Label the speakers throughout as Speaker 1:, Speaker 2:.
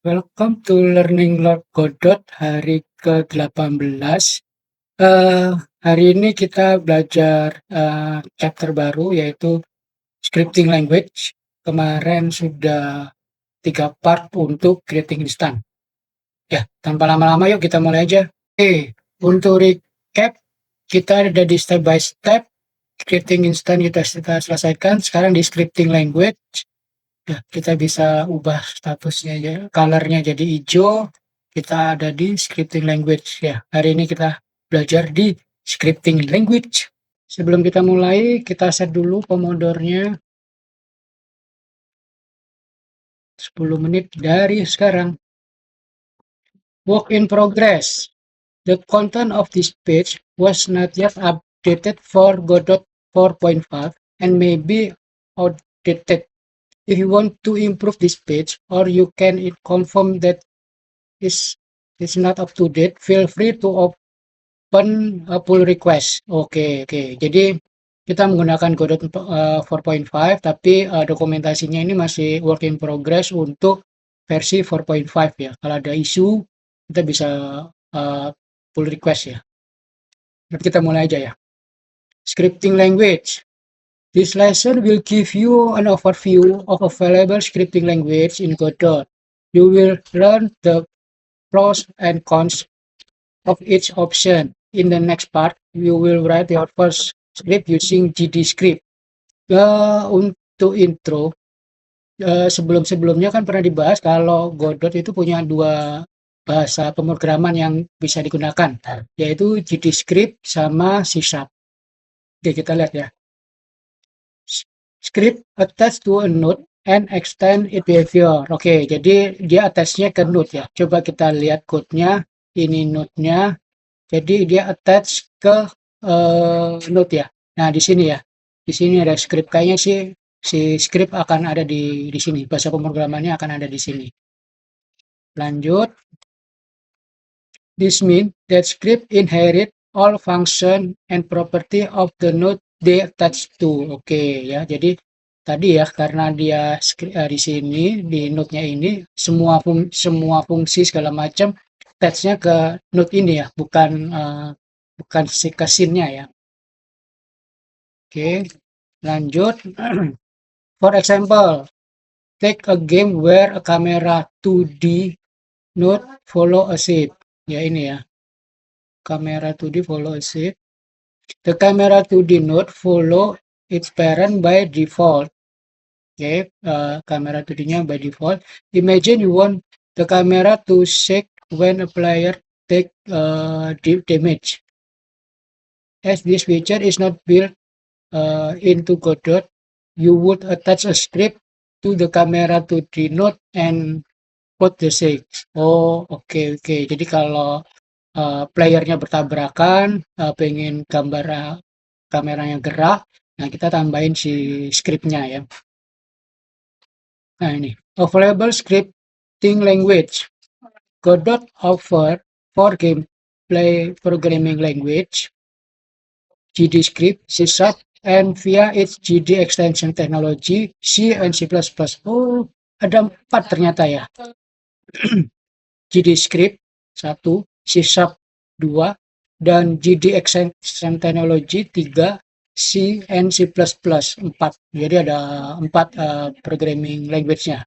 Speaker 1: Welcome to Learning Lord Godot hari ke-18. Hari ini kita belajar chapter baru yaitu scripting language. Kemarin sudah 3 part untuk creating instant. Ya, tanpa lama-lama yuk kita mulai aja. Untuk recap, kita ada di step by step. Creating instant kita selesaikan. Sekarang di scripting language. Ya, kita bisa ubah statusnya ya, colornya jadi hijau. Kita ada di scripting language ya. Hari ini kita belajar di scripting language. Sebelum kita mulai, kita set dulu pomodornya 10 menit dari sekarang. Work in progress. The content of this page was not yet updated for Godot 4.5 and may be outdated. If you want to improve this page or you can confirm that is not up to date, feel free to open a pull request. Oke. Jadi kita menggunakan Godot 4.5 tapi dokumentasinya ini masih work in progress untuk versi 4.5 ya. Kalau ada isu kita bisa pull request ya. Berarti kita mulai aja ya. Scripting language. This lesson will give you an overview of available scripting language in Godot. You will learn the pros and cons of each option. In the next part, you will write your first script using GDScript. Untuk intro, sebelum-sebelumnya kan pernah dibahas kalau Godot itu punya 2 bahasa pemrograman yang bisa digunakan, yaitu GDScript sama C#. Oke, kita lihat ya. Script attached to a node and extend its behavior. Oke, jadi dia attach-nya ke node ya. Coba kita lihat code-nya. Ini node-nya. Jadi dia attach ke node ya. Nah, di sini ya. Di sini ada script. Kayaknya sih si script akan ada di sini. Bahasa pemrogramannya akan ada di sini. Lanjut. This means that script inherit all function and property of the node they attach to. Oke ya. Jadi tadi ya karena dia di sini di node-nya ini semua fungsi segala macam attach-nya ke node ini ya, bukan si ke scene-nya ya. Oke, lanjut. For example, take a game where a camera 2D node follow a shape. Ya ini ya. Camera 2D follow a shape. The camera 2D node follow its parent by default. Okay, camera 2D-nya by default. Imagine you want the camera to shake when a player take damage. As this feature is not built into Godot, you would attach a script to the camera 2D node and code the shake. Oh, oke. Jadi kalau playernya bertabrakan, pengen gambar kameranya gerak, nah kita tambahin si scriptnya ya. Nah ini, available scripting language. Godot offer 4 gameplay programming language, GDScript, C#, and via its GD extension technology, C and C++. Oh, ada 4 ternyata ya. GDScript 1, C# 2, dan GD extension technology 3, C and C++ 4. Jadi ada 4 programming language-nya.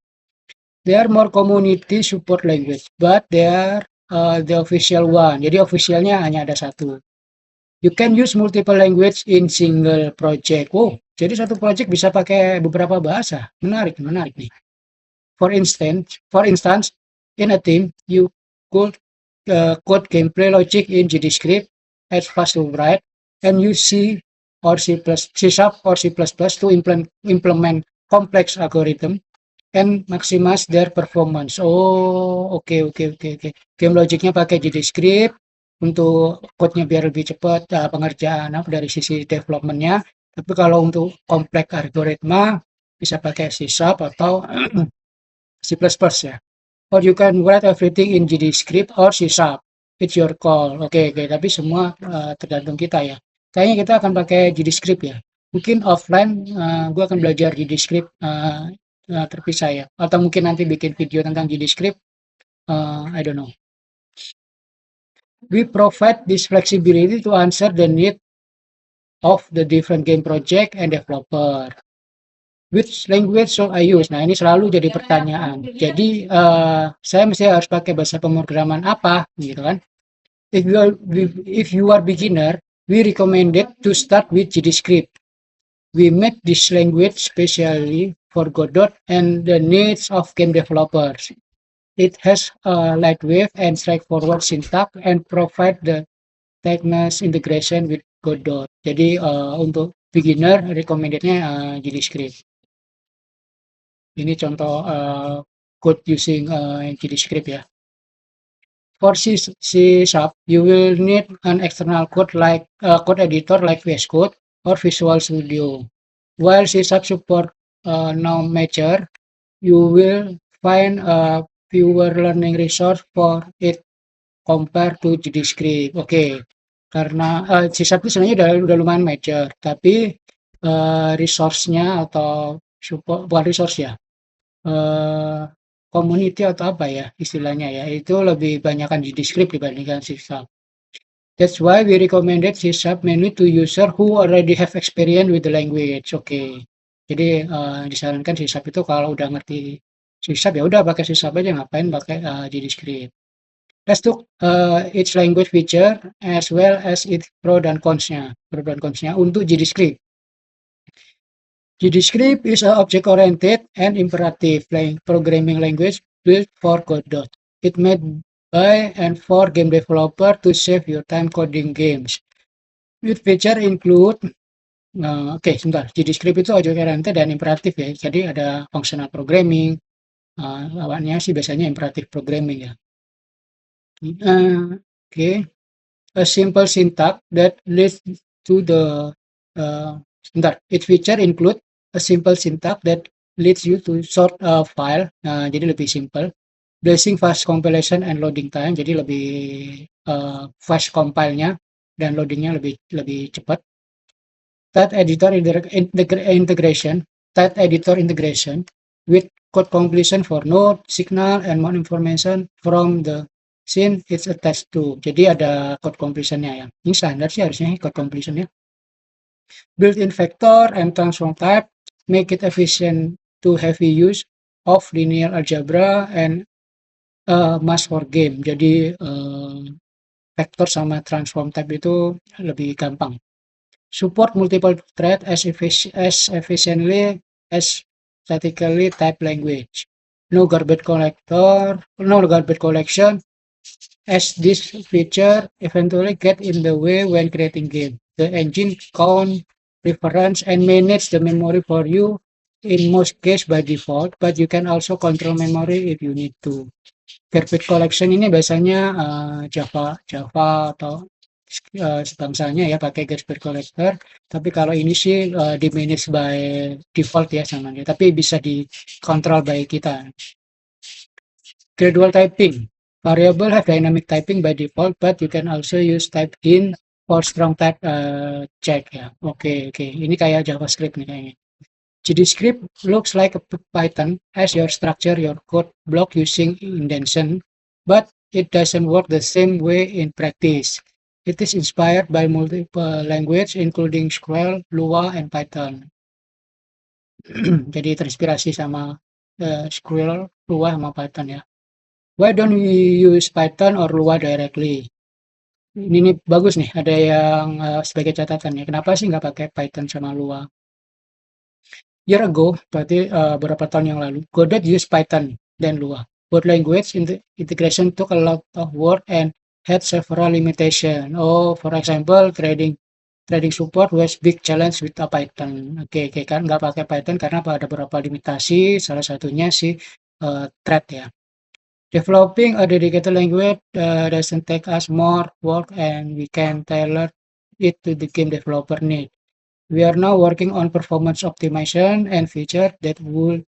Speaker 1: They are more community support language, but they are the official one. Jadi officialnya hanya ada 1. You can use multiple language in single project. Oh, jadi satu project bisa pakai beberapa bahasa. Menarik nih. For instance, in a team, you could code gameplay logic in GDScript as fast to write, and use C or C++ or C++ to implement complex algorithm and maximize their performance. Oh, oke. Game logicnya pakai GDScript untuk code-nya biar lebih cepat pengerjaan dari sisi development-nya. Tapi kalau untuk kompleks algoritma bisa pakai C# atau C++ ya. Or you can write everything in GDScript or C#. It's your call. Oke. Tapi semua tergantung kita ya. Kayaknya kita akan pakai GDScript ya. Mungkin offline gue akan belajar GDScript terpisah ya. Atau mungkin nanti bikin video tentang GDScript I don't know. We provide this flexibility to answer the need of the different game project and developer. Which language should I use? Nah, ini selalu jadi pertanyaan. Jadi, saya mesti harus pakai bahasa pemrograman apa, gitu kan. If you are beginner, we recommended to start with JavaScript. We made this language specially for Godot and the needs of game developers. It has a lightweight and straightforward syntax and provide the seamless integration with Godot. Jadi untuk beginner recommendednya JavaScript. Ini contoh code using JavaScript ya. For C Sharp, you will need an external code like code editor like VS Code or Visual Studio. While C Sharp support no major, you will find a fewer learning resource for it compared to JavaScript. Oke, karena C Sharp itu sebenarnya udah lumayan major, tapi resource-nya atau support bukan resource ya, community atau apa ya istilahnya ya, itu lebih banyakkan JavaScript dibandingkan C Sharp. That's why we recommended C Sharp mainly to user who already have experience with the language. Oke. Jadi disarankan C Sharp itu kalau udah ngerti C Sharp ya udah pakai C Sharp aja, ngapain pakai JavaScript. Let's look each language feature as well as its pro dan cons-nya. Pro dan cons-nya untuk JavaScript. JavaScript is an object-oriented and imperative programming language built for Godot. It made by and for game developer to save your time coding games. Its feature include Oke, sebentar. JavaScript itu object-oriented dan imperatif ya. Jadi ada functional programming. Lawannya sih biasanya imperative programming ya. Okay. A simple syntax that leads to the sebentar. Its feature include a simple syntax that leads you to sort a file. Jadi lebih simple. Blazing fast compilation and loading time. Jadi lebih fast compile-nya dan loading-nya lebih cepat. Type editor integration with code completion for node, signal, and more information from the scene it's attached to. Jadi ada code completion-nya ya. Ini standar sih harusnya code completion-nya. Built-in vector and transform type make it efficient to heavy use of linear algebra and math for game. Jadi vector sama transform type itu lebih gampang. Support multiple thread as efficiently as statically typed language. No garbage collection, as this feature eventually get in the way when creating game. The engine count, preference, and manage the memory for you in most case by default, but you can also control memory if you need to. Garbage collection ini biasanya Java atau sebangsanya ya pakai garbage collector, tapi kalau ini sih di manage by default ya sama dia, tapi bisa dikontrol by kita. Gradual typing. Variable have dynamic typing by default, but you can also use type in for strong type check ya. Oke. Ini kayak JavaScript nih kayaknya. JavaScript looks like a Python as you structure your code block using indentation, but it doesn't work the same way in practice. It is inspired by multiple languages including SQL, Lua, and Python. Jadi terinspirasi sama SQL, Lua, sama Python ya. Why don't we use Python or Lua directly? Ini bagus nih, ada yang sebagai catatan ya. Kenapa sih nggak pakai Python sama Lua? Year ago, berarti beberapa tahun yang lalu, Godot use Python dan Lua. Both language integration took a lot of work and had several limitations. For example, trading support was big challenge with Python. Oke, kan nggak pakai Python karena ada beberapa limitasi, salah satunya si thread ya. Developing a dedicated language doesn't take us more work and we can tailor it to the game developer need. We are now working on performance optimization and feature that would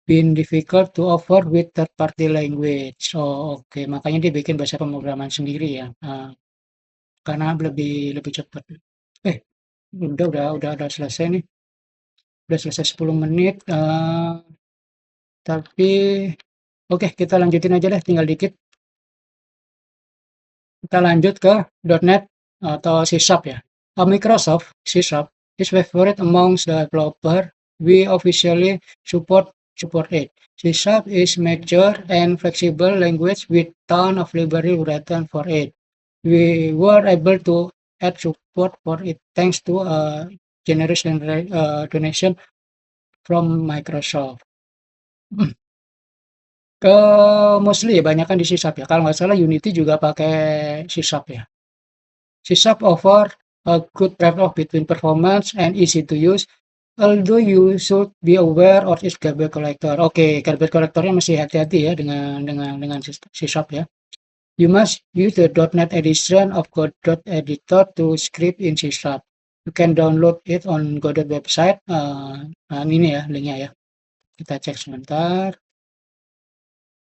Speaker 1: been difficult to offer with third-party language. Oke. Makanya dia bikin bahasa pemrograman sendiri ya, karena lebih cepat. Udah selesai nih. Udah selesai 10 menit, tapi Oke, kita lanjutin aja deh, tinggal dikit. Kita lanjut ke .NET atau C# ya. Microsoft C# is favorite amongst the developer. We officially support it. C# is mature and flexible language with ton of library written for it. We were able to add support for it thanks to a generous donation from Microsoft. Ke mostly ya banyakan di C# ya. Kalau nggak salah Unity juga pakai C# ya. C# offer a good trade-off between performance and easy to use, although you should be aware of its garbage collector. Oke, garbage collectornya masih hati-hati ya dengan C# ya. You must use the .NET edition of Godot editor to script in C#. You can download it on Godot website. Nah, ini ya linknya ya. Kita cek sebentar.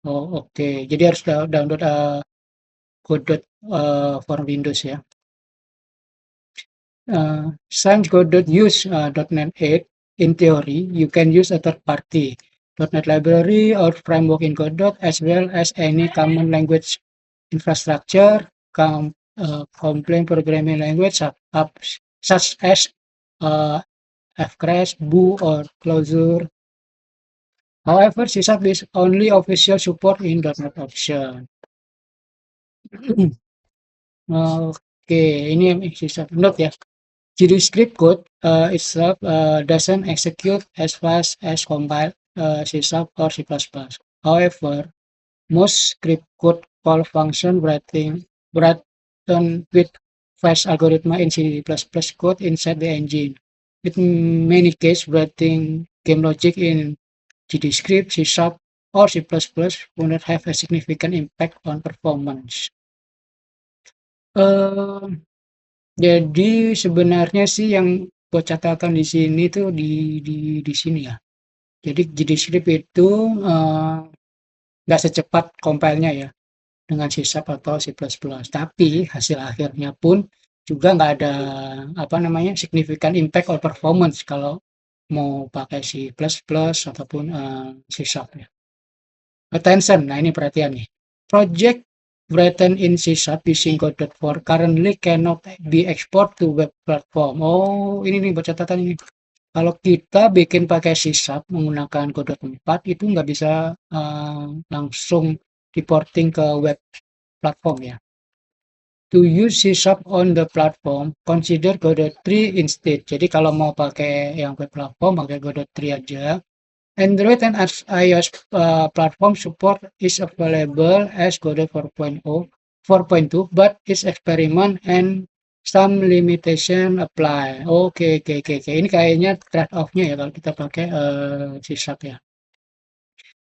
Speaker 1: Oh, oke. Jadi harus download Godot for Windows ya. Since Godot use .NET 8, in theory, you can use a third-party .NET library or framework in Godot as well as any common language infrastructure, complaint programming language such as Fcrash, Boo, or Clojure. However, C# is only official support in .NET option. Oke, ini C# note ya. GDScript code itself doesn't execute as fast as compiled C# or C++. However, most script code call function written with fast algorithm in C++ code inside the engine. In many cases, writing game logic in GDScript, C# or C++ will not have a significant impact on performance. Jadi sebenarnya sih yang buat catatan di sini tuh di sini ya. Jadi GDScript itu nggak secepat compile-nya ya dengan C# atau C++. Tapi hasil akhirnya pun juga nggak ada apa namanya significant impact or performance kalau mau pakai C++ ataupun C# ya. Attention, nah ini perhatian nih. Project written in C# using Godot 4 currently cannot be export to web platform. Oh, ini nih buat catatan ini. Kalau kita bikin pakai C# menggunakan Godot 4 itu nggak bisa langsung diporting ke web platform ya. To use C# on the platform, consider Godot 3 instead. Jadi kalau mau pakai yang web platform, pakai Godot 3 aja. Android and iOS platform support is available as Godot 4.2, but its experiment and some limitation apply. Oke. Ini kayaknya trade-off-nya ya kalau kita pakai C# ya.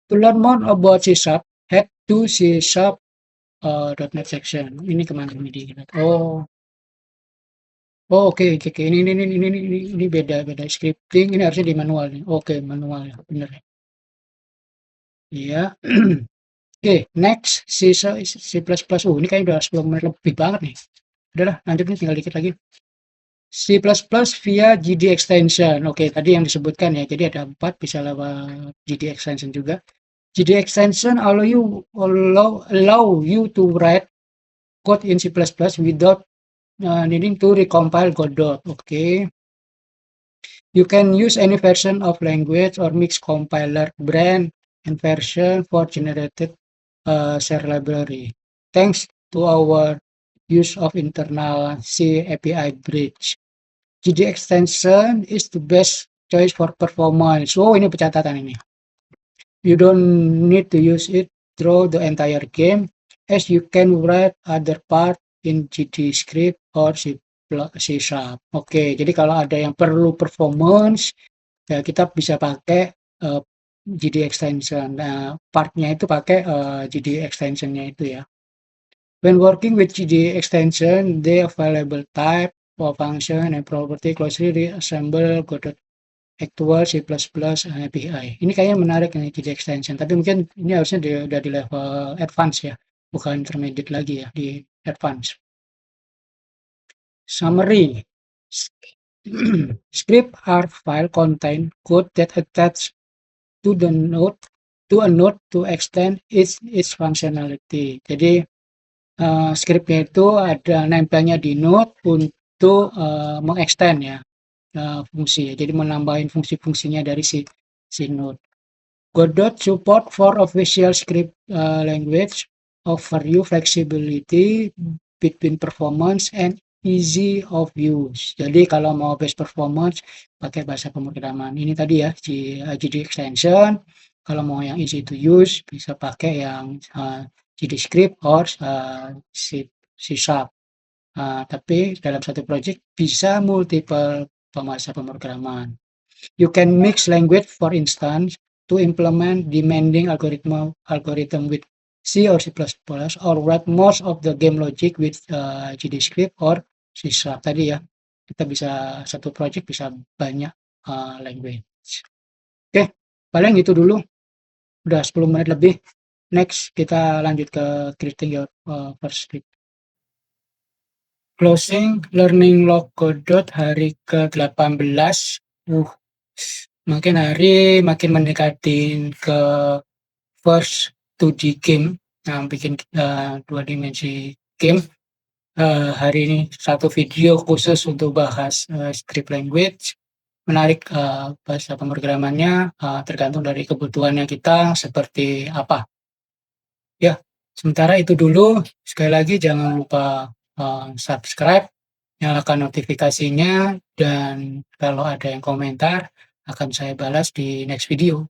Speaker 1: To learn more about C#, head to C# .NET section. Ini kemana ini kita? Oke. Ini beda scripting. Ini harusnya di manual nih. Oke, manual ya, bener ya. Iya. Oke, next C++. Ini kayaknya udah 10 menit lebih banget nih. Udahlah, lanjut nih, tinggal dikit lagi. C++ via GD extension. Oke, tadi yang disebutkan ya. Jadi ada 4 bisa lewat GD extension juga. GD extension allow you to write code in C++ without needing to recompile Godot. Oke. You can use any version of language or mix compiler brand and version for generated share library. Thanks to our use of internal C API bridge. GD extension is the best choice for performance. Oh, ini pencatatan ini. You don't need to use it through the entire game, as you can write other part in GDScript or C#. Oke, jadi kalau ada yang perlu performance, ya kita bisa pakai GD extension. Nah, partnya itu pakai GD extensionnya itu ya. When working with GD extension, the available type of function and property closely resemble Godot actual C++ API. Ini kayaknya menarik nih GD extension, tapi mungkin ini harusnya udah di level advance ya, bukan intermediate lagi ya, di advance. Summary. Script are file contain code that attach to the node to a node to extend its functionality. Jadi scriptnya itu ada nempelnya di node untuk mengextend ya fungsi. Jadi menambahin fungsi-fungsinya dari si node. Godot support for official script language offer you flexibility between performance and easy of use. Jadi kalau mau best performance pakai bahasa pemrograman ini tadi ya, GD extension. Kalau mau yang easy to use bisa pakai yang GD script or C Sharp. Tapi dalam satu project bisa multiple bahasa pemrograman. You can mix language, for instance, to implement demanding algorithm with C or C++, or write most of the game logic with GDScript or C Sharp. Tadi ya, kita bisa satu project bisa banyak language. Oke, paling itu dulu. Udah 10 menit lebih. Next, kita lanjut ke creating your first script. Closing learning log Godot hari ke-18. Makin hari makin mendekati ke first 2D game yang bikin 2 dimensi game. Hari ini satu video khusus untuk bahas script language. Menarik bahasa pemrogramannya tergantung dari kebutuhannya kita seperti apa. Ya, sementara itu dulu. Sekali lagi jangan lupa subscribe, nyalakan notifikasinya, dan kalau ada yang komentar akan saya balas di next video.